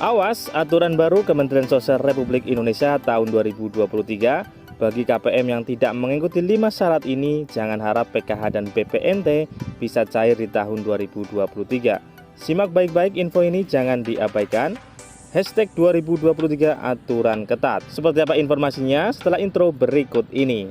Awas, aturan baru Kementerian Sosial Republik Indonesia tahun 2023 bagi KPM yang tidak mengikuti 5 syarat ini, jangan harap PKH dan BPNT bisa cair di tahun 2023. Simak baik-baik info ini, jangan diabaikan. Hashtag 2023 aturan ketat. Seperti apa informasinya setelah intro berikut ini.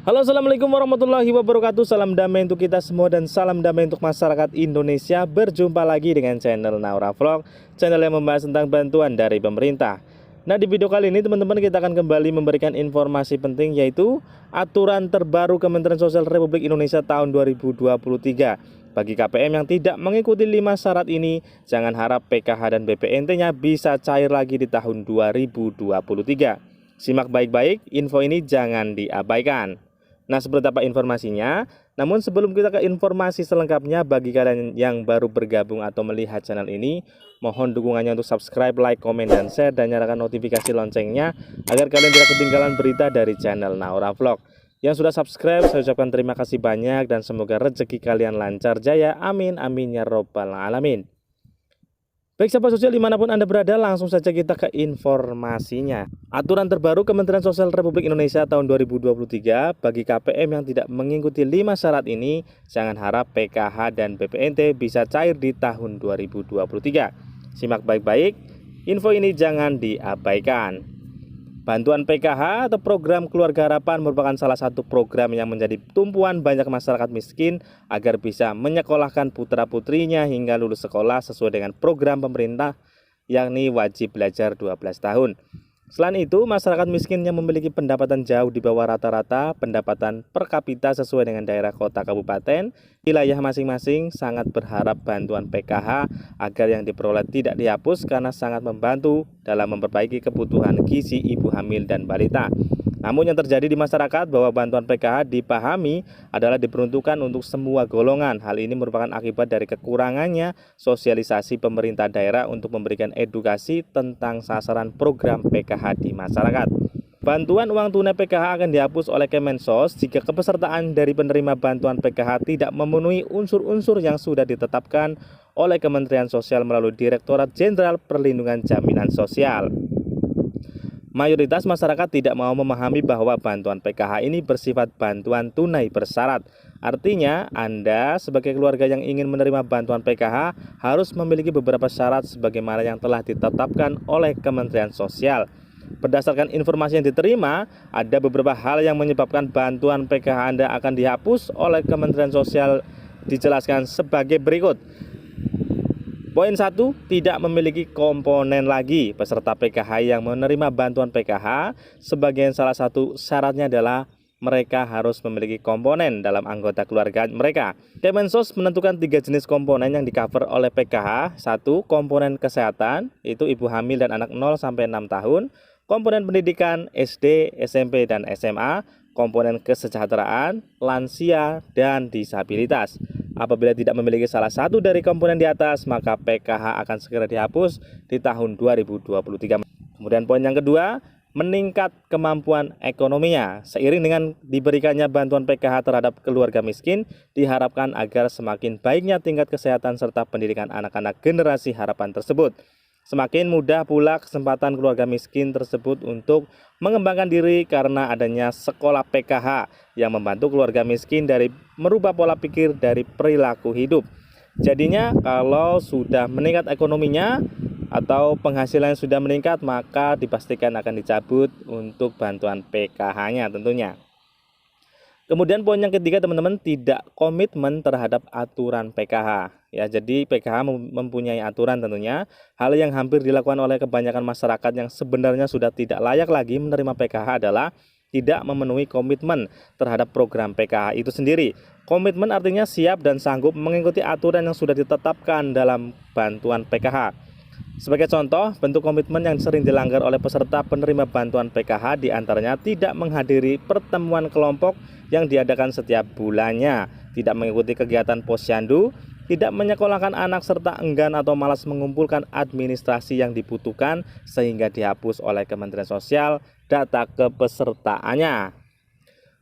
Halo, assalamualaikum warahmatullahi wabarakatuh. Salam damai untuk kita semua dan salam damai untuk masyarakat Indonesia. Berjumpa lagi dengan channel Naura Vlog, channel yang membahas tentang bantuan dari pemerintah. Nah, di video kali ini teman-teman kita akan kembali memberikan informasi penting, yaitu aturan terbaru Kementerian Sosial Republik Indonesia tahun 2023. Bagi KPM yang tidak mengikuti 5 syarat ini, jangan harap PKH dan BPNT-nya bisa cair lagi di tahun 2023. Simak baik-baik, info ini jangan diabaikan. Nah, seperti apa informasinya? Namun sebelum kita ke informasi selengkapnya, bagi kalian yang baru bergabung atau melihat channel ini, mohon dukungannya untuk subscribe, like, komen, dan share, dan nyalakan notifikasi loncengnya agar kalian tidak ketinggalan berita dari channel Naura Vlog. Yang sudah subscribe, saya ucapkan terima kasih banyak dan semoga rezeki kalian lancar jaya. Amin, amin ya robbal alamin. Baik sahabat sosial, dimanapun Anda berada, langsung saja kita ke informasinya. Aturan terbaru Kementerian Sosial Republik Indonesia tahun 2023 bagi KPM yang tidak mengikuti 5 syarat ini, jangan harap PKH dan BPNT bisa cair di tahun 2023. Simak baik-baik, info ini jangan diabaikan. Bantuan PKH atau program Keluarga Harapan merupakan salah satu program yang menjadi tumpuan banyak masyarakat miskin agar bisa menyekolahkan putra-putrinya hingga lulus sekolah sesuai dengan program pemerintah, yakni wajib belajar 12 tahun. Selain itu, masyarakat miskin yang memiliki pendapatan jauh di bawah rata-rata pendapatan per kapita sesuai dengan daerah kota kabupaten, wilayah masing-masing sangat berharap bantuan PKH agar yang diperoleh tidak dihapus karena sangat membantu dalam memperbaiki kebutuhan gizi ibu hamil dan balita. Namun yang terjadi di masyarakat bahwa bantuan PKH dipahami adalah diperuntukkan untuk semua golongan. Hal ini merupakan akibat dari kekurangannya sosialisasi pemerintah daerah untuk memberikan edukasi tentang sasaran program PKH di masyarakat. Bantuan uang tunai PKH akan dihapus oleh Kemensos jika kepesertaan dari penerima bantuan PKH tidak memenuhi unsur-unsur yang sudah ditetapkan oleh Kementerian Sosial melalui Direktorat Jenderal Perlindungan Jaminan Sosial. Mayoritas masyarakat tidak mau memahami bahwa bantuan PKH ini bersifat bantuan tunai bersyarat. Artinya, Anda sebagai keluarga yang ingin menerima bantuan PKH harus memiliki beberapa syarat sebagaimana yang telah ditetapkan oleh Kementerian Sosial. Berdasarkan informasi yang diterima, ada beberapa hal yang menyebabkan bantuan PKH Anda akan dihapus oleh Kementerian Sosial, dijelaskan sebagai berikut. Poin 1, tidak memiliki komponen lagi. Peserta PKH yang menerima bantuan PKH, sebagian salah satu syaratnya adalah mereka harus memiliki komponen dalam anggota keluarga mereka. Kemensos menentukan 3 jenis komponen yang di-cover oleh PKH. 1. Komponen kesehatan, itu ibu hamil dan anak 0-6 tahun. Komponen pendidikan, SD, SMP, dan SMA. Komponen kesejahteraan, lansia, dan disabilitas. Apabila tidak memiliki salah satu dari komponen di atas, maka PKH akan segera dihapus di tahun 2023. Kemudian poin yang kedua, meningkat kemampuan ekonominya. Seiring dengan diberikannya bantuan PKH terhadap keluarga miskin, diharapkan agar semakin baiknya tingkat kesehatan serta pendidikan anak-anak generasi harapan tersebut. Semakin mudah pula kesempatan keluarga miskin tersebut untuk mengembangkan diri karena adanya sekolah PKH yang membantu keluarga miskin dari merubah pola pikir dari perilaku hidup. Jadinya kalau sudah meningkat ekonominya atau penghasilan sudah meningkat, maka dipastikan akan dicabut untuk bantuan PKH-nya tentunya. Kemudian poin yang ketiga teman-teman, tidak komitmen terhadap aturan PKH. Ya, jadi PKH mempunyai aturan tentunya. Hal yang hampir dilakukan oleh kebanyakan masyarakat yang sebenarnya sudah tidak layak lagi menerima PKH adalah tidak memenuhi komitmen terhadap program PKH itu sendiri. Komitmen artinya siap dan sanggup mengikuti aturan yang sudah ditetapkan dalam bantuan PKH. Sebagai contoh, bentuk komitmen yang sering dilanggar oleh peserta penerima bantuan PKH diantaranya tidak menghadiri pertemuan kelompok yang diadakan setiap bulannya, tidak mengikuti kegiatan posyandu, tidak menyekolahkan anak serta enggan atau malas mengumpulkan administrasi yang dibutuhkan sehingga dihapus oleh Kementerian Sosial data kepesertaannya.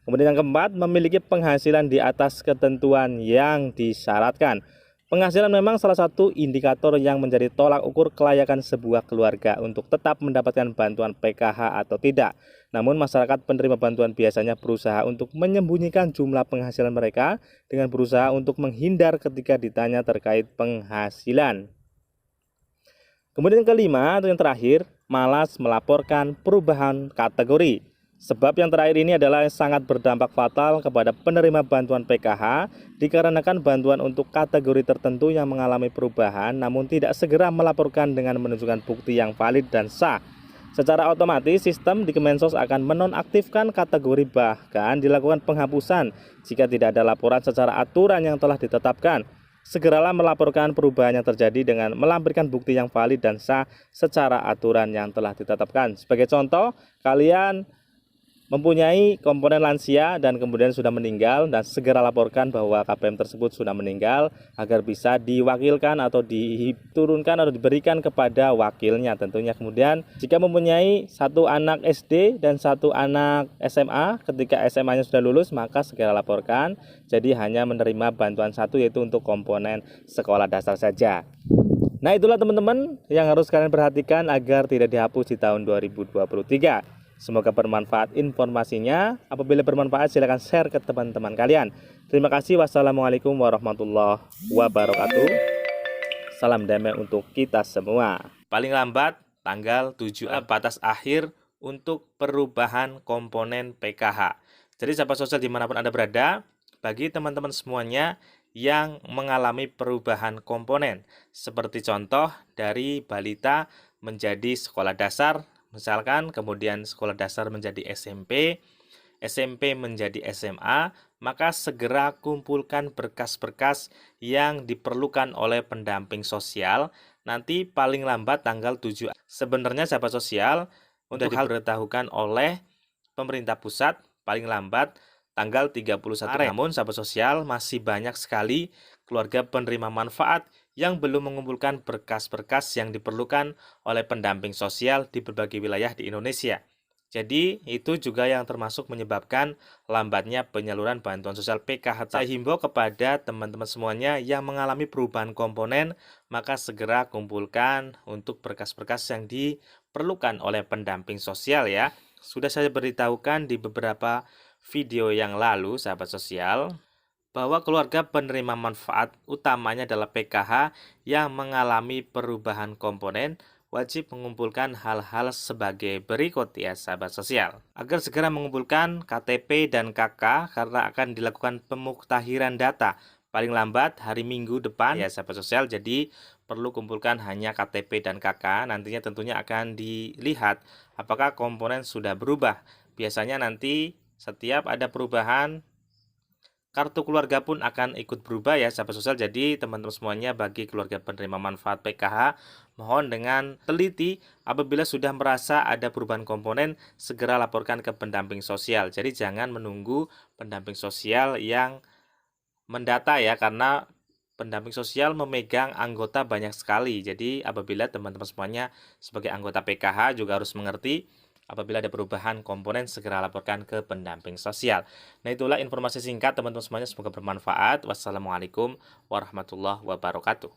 Kemudian yang keempat, memiliki penghasilan di atas ketentuan yang disyaratkan. Penghasilan memang salah satu indikator yang menjadi tolak ukur kelayakan sebuah keluarga untuk tetap mendapatkan bantuan PKH atau tidak. Namun masyarakat penerima bantuan biasanya berusaha untuk menyembunyikan jumlah penghasilan mereka dengan berusaha untuk menghindar ketika ditanya terkait penghasilan. Kemudian yang kelima atau yang terakhir, malas melaporkan perubahan kategori. Sebab yang terakhir ini adalah sangat berdampak fatal kepada penerima bantuan PKH dikarenakan bantuan untuk kategori tertentu yang mengalami perubahan namun tidak segera melaporkan dengan menunjukkan bukti yang valid dan sah. Secara otomatis sistem di Kemensos akan menonaktifkan kategori, bahkan dilakukan penghapusan jika tidak ada laporan secara aturan yang telah ditetapkan. Segeralah melaporkan perubahan yang terjadi dengan melampirkan bukti yang valid dan sah secara aturan yang telah ditetapkan. Sebagai contoh, kalian mempunyai komponen lansia dan kemudian sudah meninggal, dan segera laporkan bahwa KPM tersebut sudah meninggal agar bisa diwakilkan atau diturunkan atau diberikan kepada wakilnya tentunya. Kemudian jika mempunyai satu anak SD dan satu anak SMA, ketika SMA-nya sudah lulus maka segera laporkan. Jadi hanya menerima bantuan satu, yaitu untuk komponen sekolah dasar saja. Nah, itulah teman-teman yang harus kalian perhatikan agar tidak dihapus di tahun 2023. Semoga bermanfaat informasinya. Apabila bermanfaat silahkan share ke teman-teman kalian. Terima kasih. Wassalamualaikum warahmatullahi wabarakatuh. Salam damai untuk kita semua. Paling lambat tanggal 7 batas akhir untuk perubahan komponen PKH. Jadi sahabat sosial dimanapun Anda berada, bagi teman-teman semuanya yang mengalami perubahan komponen, seperti contoh dari balita menjadi sekolah dasar, misalkan, kemudian sekolah dasar menjadi SMP, SMP menjadi SMA, maka segera kumpulkan berkas-berkas yang diperlukan oleh pendamping sosial. Nanti paling lambat tanggal 7. Sebenarnya sahabat sosial untuk hal diberitahukan oleh pemerintah pusat paling lambat tanggal 31 Maret. Namun sahabat sosial masih banyak sekali keluarga penerima manfaat yang belum mengumpulkan berkas-berkas yang diperlukan oleh pendamping sosial di berbagai wilayah di Indonesia. Jadi itu juga yang termasuk menyebabkan lambatnya penyaluran bantuan sosial PKH. Saya himbau kepada teman-teman semuanya yang mengalami perubahan komponen, maka segera kumpulkan untuk berkas-berkas yang diperlukan oleh pendamping sosial ya. Sudah saya beritahukan di beberapa video yang lalu sahabat sosial, bahwa keluarga penerima manfaat utamanya adalah PKH yang mengalami perubahan komponen wajib mengumpulkan hal-hal sebagai berikut ya sahabat sosial. Agar segera mengumpulkan KTP dan KK karena akan dilakukan pemuktahiran data paling lambat hari Minggu depan ya sahabat sosial. Jadi perlu kumpulkan hanya KTP dan KK. Nantinya tentunya akan dilihat apakah komponen sudah berubah. Biasanya nanti setiap ada perubahan, kartu keluarga pun akan ikut berubah ya sahabat sosial. Jadi teman-teman semuanya bagi keluarga penerima manfaat PKH, mohon dengan teliti apabila sudah merasa ada perubahan komponen segera laporkan ke pendamping sosial. Jadi jangan menunggu pendamping sosial yang mendata ya, karena pendamping sosial memegang anggota banyak sekali. Jadi apabila teman-teman semuanya sebagai anggota PKH juga harus mengerti, apabila ada perubahan komponen segera laporkan ke pendamping sosial. Nah, itulah informasi singkat teman-teman semuanya, semoga bermanfaat. Wassalamualaikum warahmatullahi wabarakatuh.